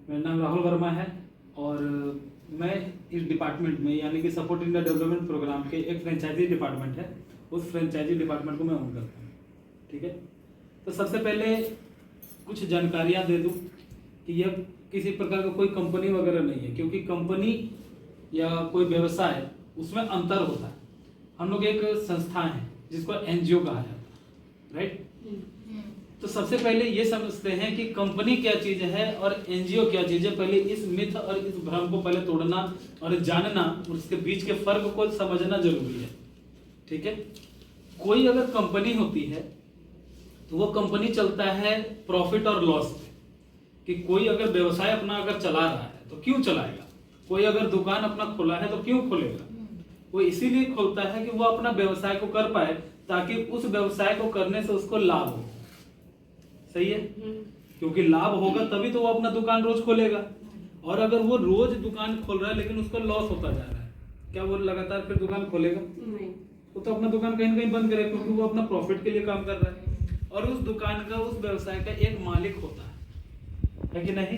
मेरा नाम राहुल वर्मा है और मैं इस डिपार्टमेंट में यानी कि सपोर्ट इंडिया डेवलपमेंट प्रोग्राम के एक फ्रेंचाइजी डिपार्टमेंट है, उस फ्रेंचाइजी डिपार्टमेंट को मैं ओन करता हूँ। ठीक है, तो सबसे पहले कुछ जानकारियाँ दे दूँ कि यह किसी प्रकार का कोई कंपनी वगैरह नहीं है, क्योंकि कंपनी या कोई व्यवसाय उसमें अंतर होता है। हम लोग एक संस्था है जिसको एनजीओ कहा जाता है, राइट। तो सबसे पहले ये समझते हैं कि कंपनी क्या चीज है और एनजीओ क्या चीज है। पहले इस मिथ और इस भ्रम को पहले तोड़ना और जानना, उसके बीच के फर्क को समझना जरूरी है। ठीक है, कोई अगर कंपनी होती है तो वो कंपनी चलता है प्रॉफिट और लॉस पे, कि कोई अगर व्यवसाय अपना अगर चला रहा है तो क्यों चलाएगा, कोई अगर दुकान अपना खोला है तो क्यों खोलेगा। वो इसीलिए खोलता है कि वो अपना व्यवसाय को कर पाए, ताकि उस व्यवसाय को करने से उसको लाभ हो। सही है, क्योंकि लाभ होगा तभी तो वो अपना दुकान रोज खोलेगा। और अगर वो रोज दुकान खोल रहा है लेकिन उसको लॉस होता जा रहा है, क्या वो लगातार फिर दुकान खोलेगा? नहीं, वो तो अपना दुकान कहीं ना कहीं बंद करेगा, क्योंकि वो अपना प्रॉफिट के लिए काम कर रहा है। और उस दुकान का, उस व्यवसाय का एक मालिक होता है कि नहीं?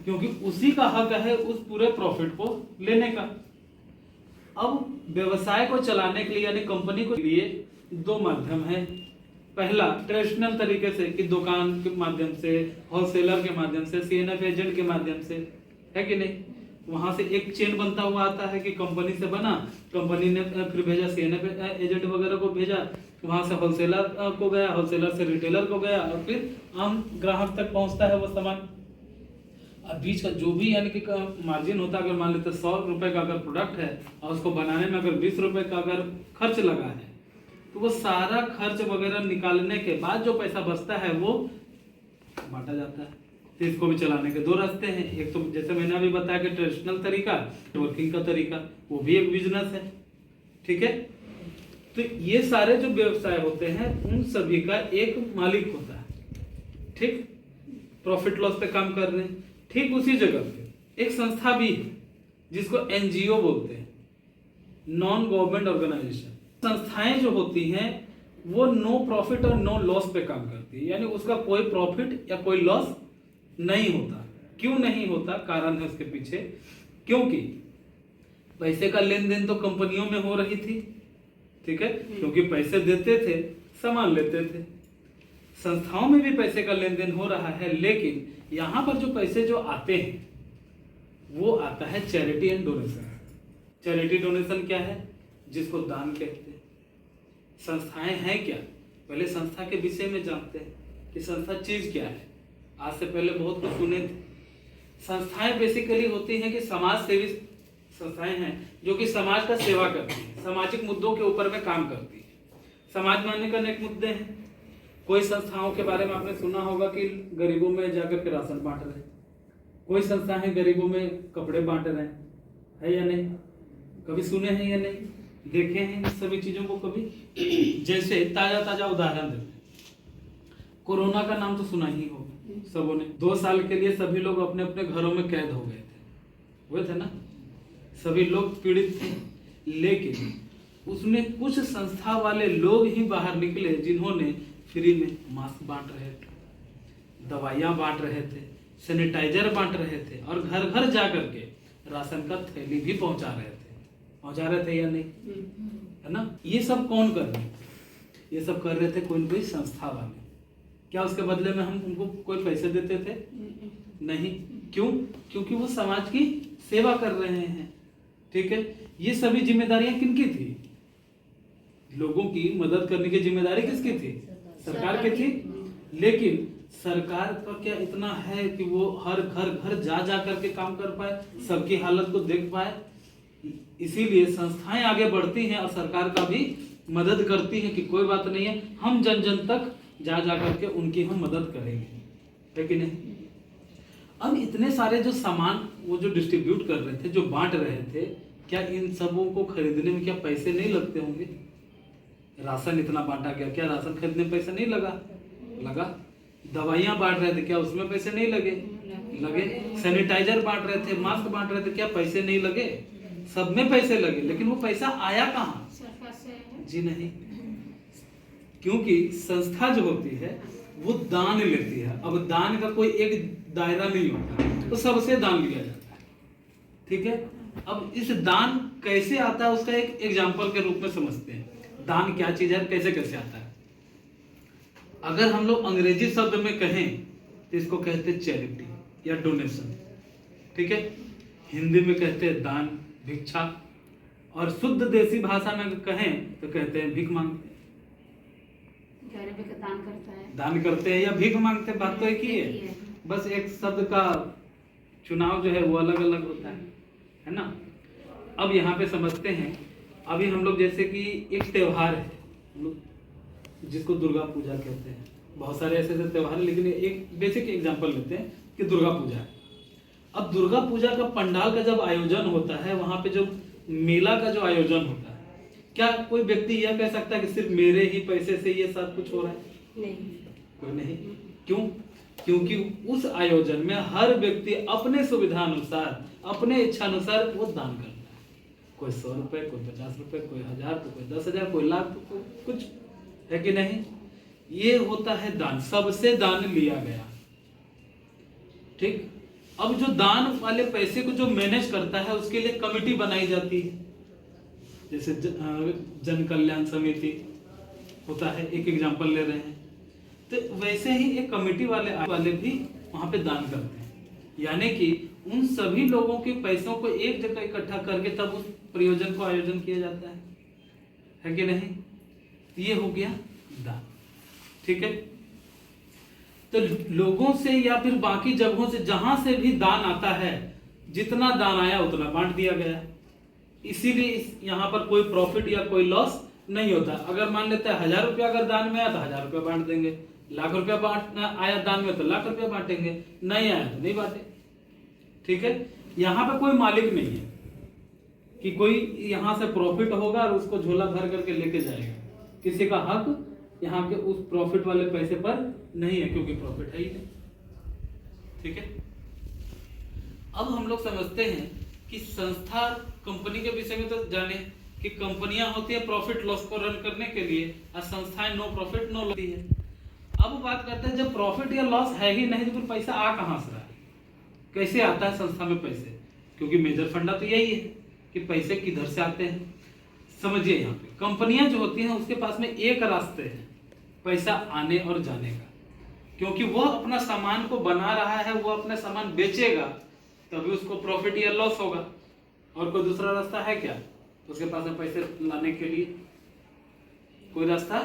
क्योंकि उसी का हक है उस पूरे प्रॉफिट को लेने का। अब व्यवसाय को चलाने के लिए यानी कंपनी को लिए दो माध्यम है। पहला ट्रेडिशनल तरीके से कि दुकान के माध्यम से, होलसेलर के माध्यम से, सीएनएफ एजेंट के माध्यम से, है कि नहीं? वहां से एक चेन बनता हुआ आता है कि कंपनी से बना, कंपनी ने फिर भेजा सीएनएफ एजेंट वगैरह को भेजा, वहां से होलसेलर को गया, होलसेलर से रिटेलर को गया और फिर आम ग्राहक तक पहुंचता है वो सामान। अब बीच का जो भी यानी कि मार्जिन होता है, अगर मान लेते 100 रुपए का अगर प्रोडक्ट है और उसको बनाने में अगर 20 रुपए का अगर खर्च लगा है, तो वो सारा खर्च वगैरह निकालने के बाद जो पैसा बचता है वो बांटा जाता है। तो इसको भी चलाने के दो रास्ते हैं। एक तो जैसे मैंने अभी बताया कि ट्रेडिशनल तरीका, वर्किंग का तरीका, वो भी एक बिजनेस है। ठीक है, तो ये सारे जो व्यवसाय होते हैं उन सभी का एक मालिक होता है। ठीक, प्रॉफिट लॉस पे काम कर रहे हैं। ठीक उसी जगह पे एक संस्था भी है जिसको एनजीओ बोलते हैं, नॉन गवर्नमेंट ऑर्गेनाइजेशन। संस्थाएं जो होती हैं वो नो प्रॉफिट और नो लॉस पे काम करती है, यानी उसका कोई प्रॉफिट या कोई लॉस नहीं होता। क्यों नहीं होता? कारण है उसके पीछे, क्योंकि पैसे का लेन देन तो कंपनियों में हो रही थी। ठीक है, क्योंकि पैसे देते थे, सामान लेते थे। संस्थाओं में भी पैसे का लेन देन हो रहा है, लेकिन यहां पर जो पैसे जो आते हैं वो आता है charity and donation. Charity donation क्या है? जिसको दान कहते हैं। संस्थाएं हैं क्या? पहले संस्था के विषय में जानते हैं कि संस्था चीज क्या है। आज से पहले बहुत कुछ सुने थे। संस्थाएं बेसिकली होती हैं कि समाज सेवी संस्थाएं हैं जो कि समाज का सेवा करती है, सामाजिक मुद्दों के ऊपर में काम करती है। समाज में अनेक अनेक मुद्दे हैं। कोई संस्थाओं के बारे में आपने सुना होगा कि गरीबों में जाकर के राशन बांट रहे हैं, कोई संस्था है गरीबों में कपड़े बांट रहे हैं, है या नहीं? कभी सुने हैं या नहीं? देखे हैं इस सभी चीजों को कभी? जैसे ताजा ताजा उदाहरण देते हैं, कोरोना का नाम तो सुना ही होगा सबों ने। 2 साल के लिए सभी लोग अपने अपने घरों में कैद हो गए थे, हुए थे ना? सभी लोग पीड़ित थे, लेकिन उसमें कुछ संस्था वाले लोग ही बाहर निकले जिन्होंने फ्री में मास्क बांट रहे थे, दवाइयां बांट रहे थे, सैनिटाइजर बांट रहे थे और घर घर जा करके राशन का थैली भी पहुंचा रहे थे या नहीं? है ना? ये सब कौन कर रहे थे? ये सब कर रहे थे कोई न कोई संस्था वाले। क्या उसके बदले में हम उनको कोई पैसे देते थे? नहीं। क्यों? क्योंकि वो समाज की सेवा कर रहे हैं। ठीक है, ये सभी जिम्मेदारियां किनकी थी? लोगों की मदद करने की जिम्मेदारी किसकी थी? सरकार की थी। लेकिन सरकार का क्या इतना है कि वो हर घर जा जा करके काम कर पाए, सबकी हालत को देख पाए? इसीलिए संस्थाएं आगे बढ़ती हैं और सरकार का भी मदद करती है कि कोई बात नहीं है, हम जन जन तक जा जा करके उनकी हम मदद करेंगे, है कि नहीं? अब इतने सारे जो सामान वो जो डिस्ट्रीब्यूट कर रहे थे, जो बांट रहे थे, क्या इन सबों को खरीदने में क्या पैसे नहीं लगते होंगे? राशन इतना बांटा गया, क्या राशन खरीदने में पैसा नहीं लगा? दवाइयां बांट रहे थे, क्या उसमें पैसे नहीं लगे? सैनिटाइजर बांट रहे थे, मास्क बांट रहे थे, क्या पैसे नहीं लगे? सब में पैसे लगे, लेकिन वो पैसा आया कहाँ? जी नहीं, क्योंकि संस्था जो होती है वो दान लेती है। अब दान का कोई एक दायरा नहीं होता, तो सबसे दान लिया जाता है। ठीक है, अब इस दान कैसे आता है उसका एक एग्जाम्पल के रूप में समझते हैं। दान क्या चीज है, कैसे कैसे आता है। अगर हम लोग अंग्रेजी शब्द में कहें तो इसको कहते हैं चैरिटी या डोनेशन। ठीक है, हिंदी में कहते हैं दान, भिक्षा, और शुद्ध देसी भाषा में कहें तो कहते हैं भीख मांगते हैं। दान करते हैं या भीख मांगते हैं, बात तो एक ही है, बस एक शब्द का चुनाव जो है वो अलग अलग होता है ना। अब यहाँ पे समझते हैं, अभी हम लोग जैसे कि एक त्योहार है हम लोग जिसको दुर्गा पूजा कहते हैं, बहुत सारे ऐसे ऐसे त्योहार है, लेकिन एक बेसिक एग्जांपल लेते हैं कि दुर्गा पूजा है। अब दुर्गा पूजा का पंडाल का जब आयोजन होता है, वहां पे जो मेला का जो आयोजन होता है, क्या कोई व्यक्ति यह कह सकता है कि सिर्फ मेरे ही पैसे से ये सब कुछ हो रहा है? नहीं, कोई नहीं। क्यों? क्योंकि उस आयोजन में हर व्यक्ति अपने सुविधा अनुसार, अपने इच्छा अनुसार वो दान करता है। कोई 100 रुपए, कोई 50 रुपए, कोई 1000, तो कोई 10,000, कोई लाख, तो कोई कुछ, है कि नहीं? ये होता है दान, सबसे दान लिया गया। ठीक, अब जो दान वाले पैसे को जो मैनेज करता है उसके लिए कमेटी बनाई जाती है, जैसे जन कल्याण समिति होता है, एक एग्जांपल ले रहे हैं। तो वैसे ही एक कमेटी वाले भी वहां पे दान करते हैं, यानी कि उन सभी लोगों के पैसों को एक जगह इकट्ठा करके तब उस प्रयोजन को आयोजन किया जाता है कि नहीं? ये हो गया दान। ठीक है, तो लोगों से या फिर बाकी जगहों से जहां से भी दान आता है, जितना दान आया उतना बांट दिया गया। इसीलिए यहाँ पर कोई प्रॉफिट या कोई लॉस नहीं होता। अगर मान लेते हैं 1000 रुपया अगर दान में आया तो 1000 रुपया बांट देंगे, लाख रुपया बांटना आया दान में तो लाख रुपया बांटेंगे, नहीं आया तो नहीं बांटे। ठीक है, यहाँ पे कोई मालिक नहीं है कि कोई यहाँ से प्रॉफिट होगा और उसको झोला भर करके लेके जाएगा। किसी का हक यहाँ के उस प्रॉफिट वाले पैसे पर नहीं है, क्योंकि प्रॉफिट है ही नहीं। ठीक है, अब हम लोग समझते हैं कि संस्था, कंपनी के विषय में तो जाने कि कंपनियां होती है प्रॉफिट लॉस को रन करने के लिए, और संस्थाएं नो प्रॉफिट नो लॉस है। अब बात करते हैं, जब प्रॉफिट या लॉस है ही नहीं तो फिर पैसा आ कहां से रहा है, कैसे आता है संस्था में पैसे? क्योंकि मेजर फंडा तो यही है कि पैसे किधर से आते हैं। समझिए, यहाँ पे कंपनियां जो होती हैं उसके पास में एक रास्ते है पैसा आने और जाने का, क्योंकि वह अपना सामान को बना रहा है, वो अपना सामान बेचेगा तभी उसको प्रॉफिट या लॉस होगा। और कोई दूसरा रास्ता है क्या उसके पास में पैसे लाने के लिए? कोई रास्ता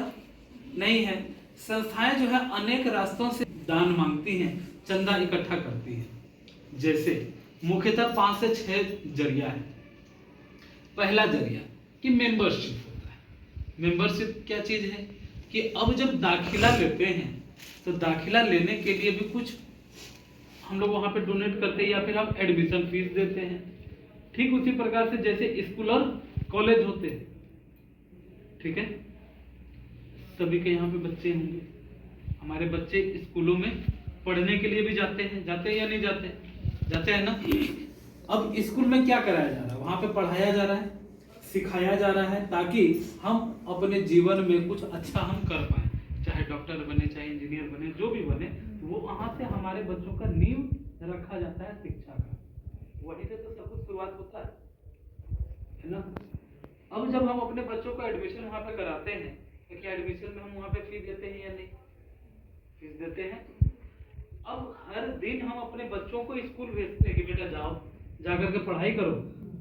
नहीं है। संस्थाएं जो है अनेक रास्तों से दान मांगती हैं, चंदा इकट्ठा करती हैं। जैसे मुख्यतः 5 से 6 जरिया है। पहला जरिया कि मेंबरशिप होता है। मेंबरशिप क्या चीज है कि अब जब दाखिला लेते हैं तो दाखिला लेने के लिए भी कुछ हम लोग वहां पे डोनेट करते हैं या फिर हम एडमिशन फीस देते हैं। ठीक उसी प्रकार से जैसे स्कूल और कॉलेज होते हैं। ठीक है, सभी के यहाँ पे बच्चे होंगे, हमारे बच्चे स्कूलों में पढ़ने के लिए भी जाते हैं या नहीं जाते? जाते हैं ना। अब स्कूल में क्या कराया जा रहा है? वहां पे पढ़ाया जा रहा है, सिखाया जा रहा है, ताकि हम अपने जीवन में कुछ अच्छा हम कर पाए, चाहे डॉक्टर बने, चाहे इंजीनियर बने, जो भी बने, वो वहां से हमारे बच्चों का नींव रखा जाता है शिक्षा का। वहीं से तो सब कुछ शुरुआत होता है ना। अब जब हम अपने बच्चों का एडमिशन वहां पे कराते हैं तो क्या एडमिशन में हम वहां पे फीस देते हैं या नहीं? फीस देते हैं। अब हर दिन हम अपने बच्चों को स्कूल भेजते हैं कि बेटा जाओ, जाकर के पढ़ाई करो,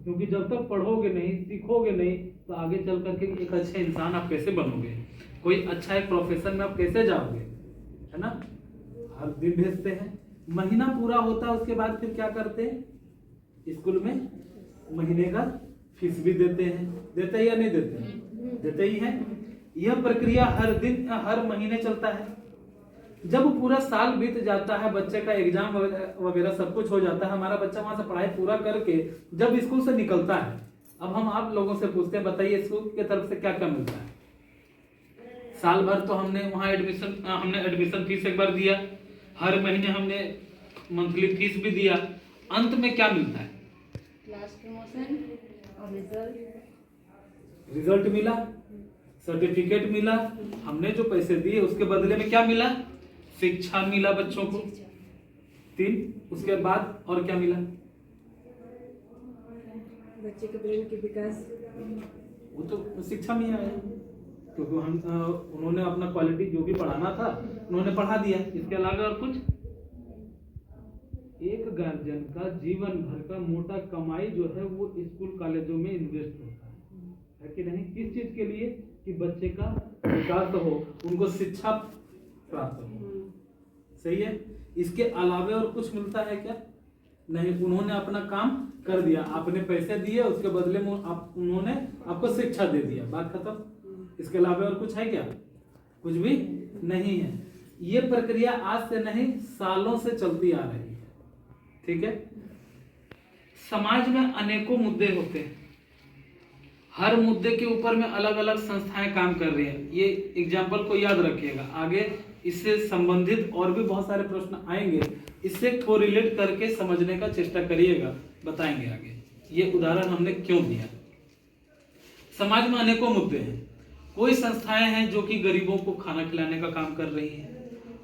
क्योंकि जब तक पढ़ोगे नहीं, सीखोगे नहीं, तो आगे चल करके एक अच्छे इंसान आप कैसे बनोगे, कोई अच्छा एक प्रोफेशन में आप कैसे जाओगे, है ना। हर दिन भेजते हैं, महीना पूरा होता है, उसके बाद फिर क्या करते हैं, स्कूल में महीने का फीस भी देते हैं। देते हैं या नहीं देते हैं? देते ही हैं। यह प्रक्रिया हर दिन, हर महीने चलता है। जब पूरा साल बीत जाता है, बच्चे का एग्जाम वगैरह सब कुछ हो जाता है, हमारा बच्चा वहां से पढ़ाई पूरा करके जब स्कूल से निकलता है, अब हम आप लोगों से पूछते हैं, बताइए स्कूल की तरफ से क्या क्या मिलता है? साल भर तो हमने वहां एडमिशन फीस एक बार दिया, हर महीने हमने मंथली फीस भी दिया, अंत में क्या मिलता है? क्लास प्रमोशन और रिजल्ट मिला, सर्टिफिकेट मिला, हमने जो पैसे दिए उसके बदले में क्या मिला? शिक्षा मिला बच्चों को, 3, उसके बाद और क्या मिला? बच्चे के ब्रेन के विकास, वो तो शिक्षा में ही आया, क्योंकि हम उन्होंने अपना क्वालिटी जो भी पढ़ाना था उन्होंने पढ़ा दिया। इसके अलावा और कुछ? एक गार्जियन का जीवन भर का मोटा कमाई जो है वो स्कूल कॉलेजों में इन्वेस्ट होता है कि नहीं? किस चीज के लिए? कि बच्चे का विकास हो, उनको शिक्षा प्राप्त हो। सही है। इसके अलावा और कुछ मिलता है क्या? नहीं। उन्होंने अपना काम कर दिया, आपने पैसे दिए, उसके बदले में उन्होंने आपको शिक्षा दे दिया, बात खत्म। इसके अलावा और कुछ है क्या? कुछ भी नहीं है। ये प्रक्रिया आज से नहीं, सालों से चलती आ रही है। ठीक है। समाज में अनेकों मुद्दे होते हैं, हर मुद्दे के ऊपर में अलग अलग संस्थाएं काम कर रही हैं। ये एग्जाम्पल को याद रखिएगा, आगे इससे संबंधित और भी बहुत सारे प्रश्न आएंगे, इससे कोरिलेट करके समझने का चेष्टा करिएगा, बताएंगे आगे। ये उदाहरण हमने क्यों दिया। समाज में अनेकों मुद्दे हैं। कोई संस्थाएं हैं जो कि गरीबों को खाना खिलाने का काम कर रही है,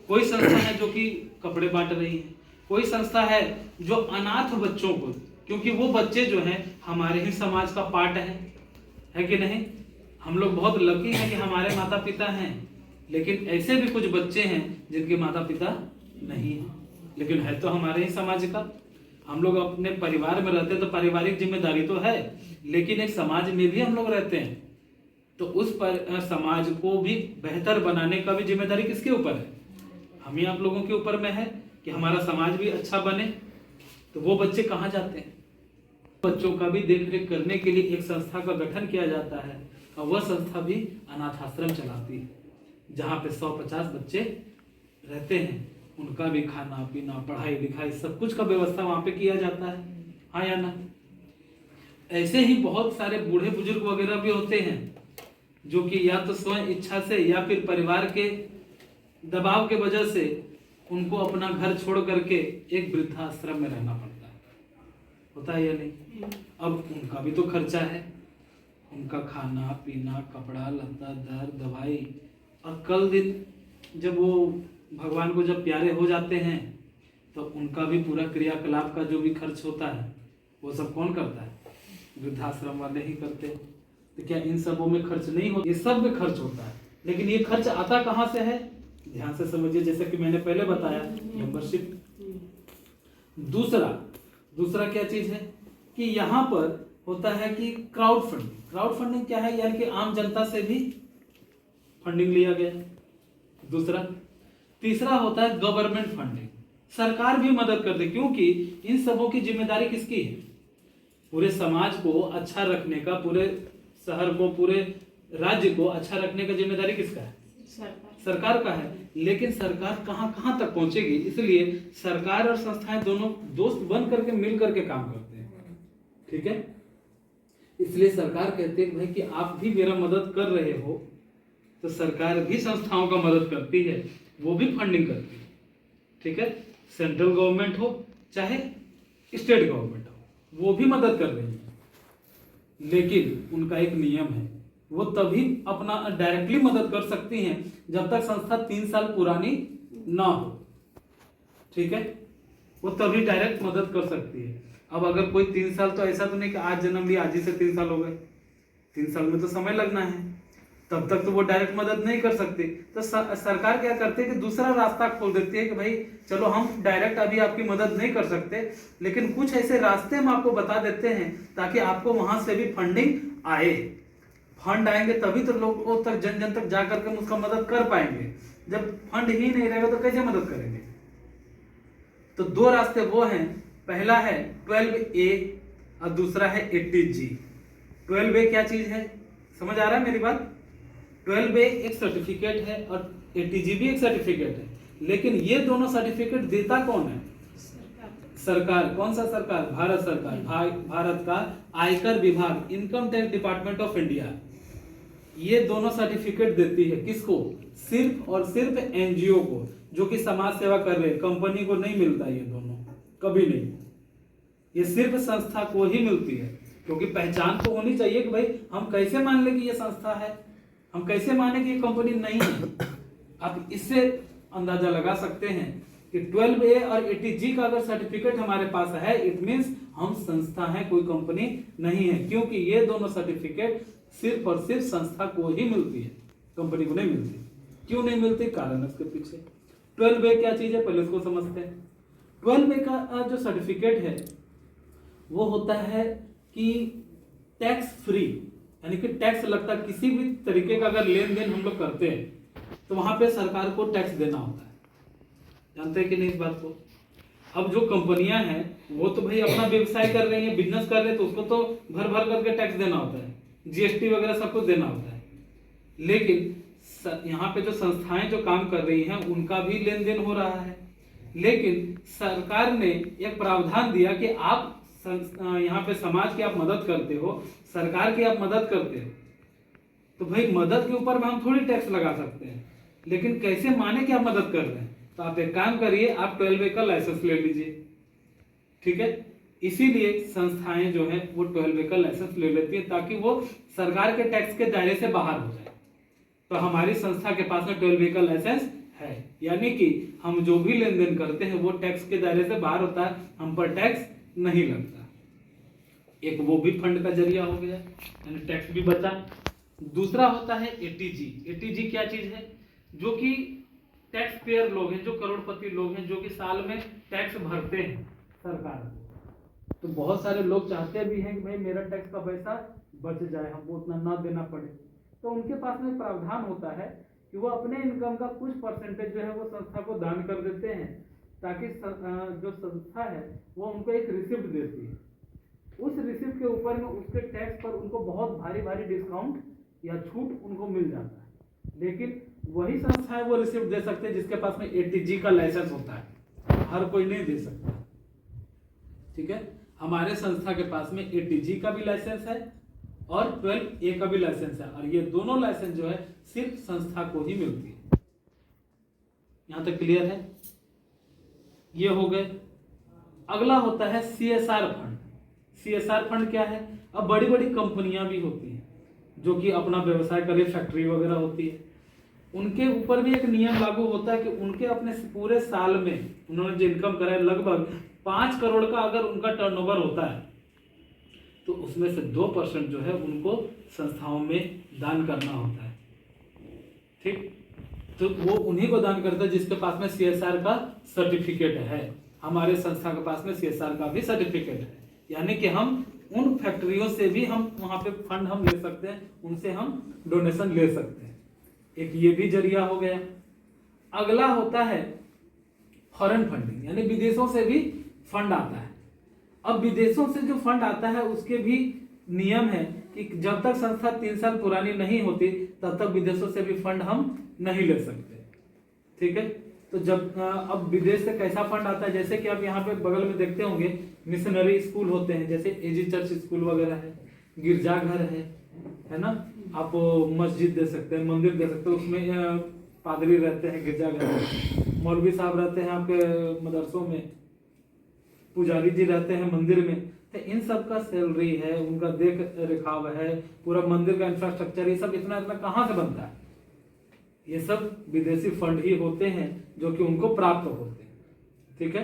कोई संस्था है जो कि कपड़े बांट रही है, कोई संस्था है जो अनाथ बच्चों को, क्योंकि वो बच्चे जो हैं हमारे ही समाज का पार्ट है कि नहीं? हम लोग बहुत लकी हैं कि हमारे माता पिता हैं, लेकिन ऐसे भी कुछ बच्चे हैं जिनके माता पिता नहीं हैं, लेकिन है तो हमारे ही समाज का। हम लोग अपने परिवार में रहते हैं तो पारिवारिक जिम्मेदारी तो है, लेकिन एक समाज में भी हम लोग रहते हैं, तो उस पर समाज को भी बेहतर बनाने का भी जिम्मेदारी किसके ऊपर है? हम ही आप लोगों के ऊपर में है कि हमारा समाज भी अच्छा बने। तो वो बच्चे कहाँ जाते हैं? बच्चों का भी देखरेख करने के लिए एक संस्था का गठन किया जाता है, और वह संस्था भी अनाथ आश्रम चलाती है, जहाँ पे 150 बच्चे रहते हैं। उनका भी खाना पीना, पढ़ाई लिखाई, सब कुछ का व्यवस्था वहाँ पे किया जाता है, हाँ या ना? ऐसे ही बहुत सारे बूढ़े बुजुर्ग वगैरह भी होते हैं जो कि या तो स्वयं इच्छा से या फिर परिवार के दबाव के वजह से उनको अपना घर छोड़ करके एक वृद्धाश्रम में रहना पड़ता है, होता है या नहीं? अब उनका भी तो खर्चा है, उनका खाना पीना, कपड़ा लत्ता, दर दवाई, और कल दिन जब वो भगवान को जब प्यारे हो जाते हैं तो उनका भी पूरा क्रियाकलाप का जो भी खर्च होता है वो सब कौन करता है? वृद्धाश्रम वाले ही करते हैं। तो क्या इन सबों में खर्च नहीं होता? ये सब में खर्च होता है, लेकिन ये खर्च आता कहाँ से है? ध्यान से समझिए, जैसे कि मैंने पहले बताया, मेंबरशिप। दूसरा क्या चीज है कि यहाँ पर होता है कि क्राउड फंडिंग। क्राउड फंडिंग क्या है? यानी कि आम जनता से भी फंडिंग लिया गया। तीसरा होता है गवर्नमेंट फंडिंग, सरकार भी मदद करती, क्योंकि इन सबों की जिम्मेदारी किसकी है? पूरे समाज को अच्छा रखने का, पूरे शहर को, पूरे राज्य को अच्छा रखने का जिम्मेदारी किसका है? सरकार का है। लेकिन सरकार कहां तक पहुंचेगी? इसलिए सरकार और संस्थाएं दोनों दोस्त बन करके मिल करके काम करते हैं, ठीक है? इसलिए सरकार कहती है भाई कि आप भी मेरा मदद कर रहे हो, तो सरकार भी संस्थाओं का मदद करती है, वो भी फंडिंग करती है, ठीक है? सेंट्रल गवर्नमेंट हो चाहे स्टेट गवर्नमेंट हो, वो भी मदद कर रही है, लेकिन उनका एक नियम है, वो तभी अपना डायरेक्टली मदद कर सकती हैं जब तक संस्था 3 साल पुरानी ना हो, ठीक है? वो तभी डायरेक्ट मदद कर सकती है। अब अगर कोई 3 साल, तो ऐसा तो नहीं कि आज जन्म लिया आज ही से 3 साल हो गए, 3 साल में तो समय लगना है, तब तक तो वो डायरेक्ट मदद नहीं कर सकती। तो सरकार क्या करती है कि दूसरा रास्ता खोल देती है कि भाई चलो हम डायरेक्ट अभी आपकी मदद नहीं कर सकते, लेकिन कुछ ऐसे रास्ते हम आपको बता देते हैं ताकि आपको वहां से भी फंडिंग आए। फंड आएंगे तभी तो लोगों तक, जन जन तक जा करके हम उसका मदद कर पाएंगे। जब फंड ही नहीं रहेगा तो कैसे मदद करेंगे? तो 2 रास्ते वो हैं, पहला है 12A और दूसरा है 80G। 12A क्या चीज है, समझ आ रहा है मेरी बात? 12A एक सर्टिफिकेट है और 80G भी एक सर्टिफिकेट है, लेकिन ये दोनों सर्टिफिकेट देता कौन है? सरकार। कौन सा सरकार? भारत सरकार। भारत का आयकर विभाग, income tax department of India, ये दोनों सर्टिफिकेट देती है। किसको? सिर्फ और सिर्फ एनजीओ को, जो कि समाज सेवा कर रहे हैं। कंपनी को नहीं मिलता, ये दोनों कभी नहीं, ये सिर्फ संस्था को ही मिलती है, क्योंकि पहचान तो होनी चाहिए कि भाई हम कैसे मान लें कि ये संस्था है, हम कैसे माने कि ये कंपनी नहीं है। आप इससे अंदाजा लगा सकते हैं कि 12A और 80G का अगर सर्टिफिकेट हमारे पास है, इट मींस हम संस्था है, कोई कंपनी नहीं है, क्योंकि ये दोनों सर्टिफिकेट सिर्फ और सिर्फ संस्था को ही मिलती है, कंपनी को नहीं मिलती। क्यों नहीं मिलती, कारण है उसके पीछे। 12A क्या चीज है, पहले उसको समझते हैं। 12A का जो सर्टिफिकेट है वो होता है कि टैक्स फ्री, यानी कि टैक्स लगता है, किसी भी तरीके का अगर लेन देन हम लोग करते हैं तो वहां पे सरकार को टैक्स देना होता है। जानते हैं कि नहीं इस बात को। अब जो कंपनियां हैं वो तो भाई अपना व्यवसाय कर रही हैं, बिजनेस कर रहे हैं, तो उसको तो भर भर करके टैक्स देना होता है, जीएसटी वगैरह सब कुछ देना होता है। लेकिन यहाँ पे जो संस्थाएं जो काम कर रही हैं उनका भी लेन देन हो रहा है, लेकिन सरकार ने एक प्रावधान दिया कि आप यहाँ पे समाज की आप मदद करते हो, सरकार की आप मदद करते हो, तो भाई मदद के ऊपर में हम थोड़ी टैक्स लगा सकते हैं, लेकिन कैसे माने कि आप मदद कर रहे हैं। तो आप एक काम करिए, आप 12A का लाइसेंस ले लीजिए, ठीक है। इसीलिए संस्थाएं जो है वो 12A का लाइसेंस ले लेती है ताकि वो सरकार के टैक्स के दायरे से बाहर हो जाए। तो हमारी संस्था के पास में 12A का लाइसेंस है, यानी कि हम जो भी लेन देन करते हैं वो टैक्स के दायरे से बाहर होता है, हम पर टैक्स नहीं लगता। एक वो भी फंड का जरिया हो गया, यानी टैक्स भी बचा। दूसरा होता है 80G। 80G क्या चीज है, जो कि टैक्स पेयर लोग हैं, जो करोड़पति लोग हैं, जो कि साल में टैक्स भरते हैं सरकार को। तो बहुत सारे लोग चाहते भी हैं कि भाई मेरा टैक्स का पैसा बच जाए, हमको उतना ना देना पड़े। तो उनके पास में प्रावधान होता है कि वो अपने इनकम का कुछ परसेंटेज जो है वो संस्था को दान कर देते हैं, ताकि जो संस्था है वो उनको एक रिसिप्ट देती है। उस रिसिप्ट के ऊपर में उसके टैक्स पर उनको बहुत भारी भारी डिस्काउंट या छूट उनको मिल जाता है। लेकिन वही संस्थाएं वो रिसिप्ट दे सकते हैं जिसके पास में 80G का लाइसेंस होता है, हर कोई नहीं दे सकता, ठीक है। हमारे संस्था के पास में 80G का भी लाइसेंस है और 12A का भी लाइसेंस है, और ये दोनों लाइसेंस जो है सिर्फ संस्था को ही मिलती है। यहां तक क्लियर है, ये हो गए। अगला होता है CSR फंड। CSR फंड क्या है, अब बड़ी बड़ी कंपनियां भी होती हैं जो कि अपना व्यवसाय करे, फैक्ट्री वगैरह होती है, उनके ऊपर भी एक नियम लागू होता है कि उनके अपने पूरे साल में उन्होंने जो इनकम करा है लगभग 5 करोड़ का अगर उनका टर्नओवर होता है तो उसमें से 2% जो है उनको संस्थाओं में दान करना होता है, ठीक। तो वो उन्हीं को दान करता है जिसके पास में CSR का सर्टिफिकेट है। हमारे संस्था के पास में CSR का भी सर्टिफिकेट है, यानी कि हम उन फैक्ट्रियों से भी हम वहां पे फंड हम ले सकते हैं, उनसे हम डोनेशन ले सकते हैं। एक ये भी जरिया हो गया। अगला होता है फॉरेन फंडिंग, यानी विदेशों से भी फंड आता है। अब विदेशों से जो फंड आता है उसके भी नियम है कि जब तक संस्था 3 साल पुरानी नहीं होती तब तक विदेशों से भी फंड हम नहीं ले सकते, ठीक है। तो जब अब विदेश से कैसा फंड आता है, जैसे कि आप यहाँ पे बगल में देखते होंगे मिशनरी स्कूल होते हैं, जैसे एजी चर्च स्कूल वगैरह है, गिरजाघर है ना। आप मस्जिद दे सकते हैं, मंदिर दे सकते हैं, उसमें पादरी रहते हैं गिरजाघर में, मौलवी साहब रहते हैं आपके मदरसों में, पुजारी जी रहते हैं मंदिर में। तो इन सब का सैलरी है, उनका देख रेखाव है, पूरा मंदिर का इंफ्रास्ट्रक्चर, ये सब इतना इतना कहाँ से बनता है, ये सब विदेशी फंड ही होते हैं जो कि उनको प्राप्त होते हैं, ठीक है।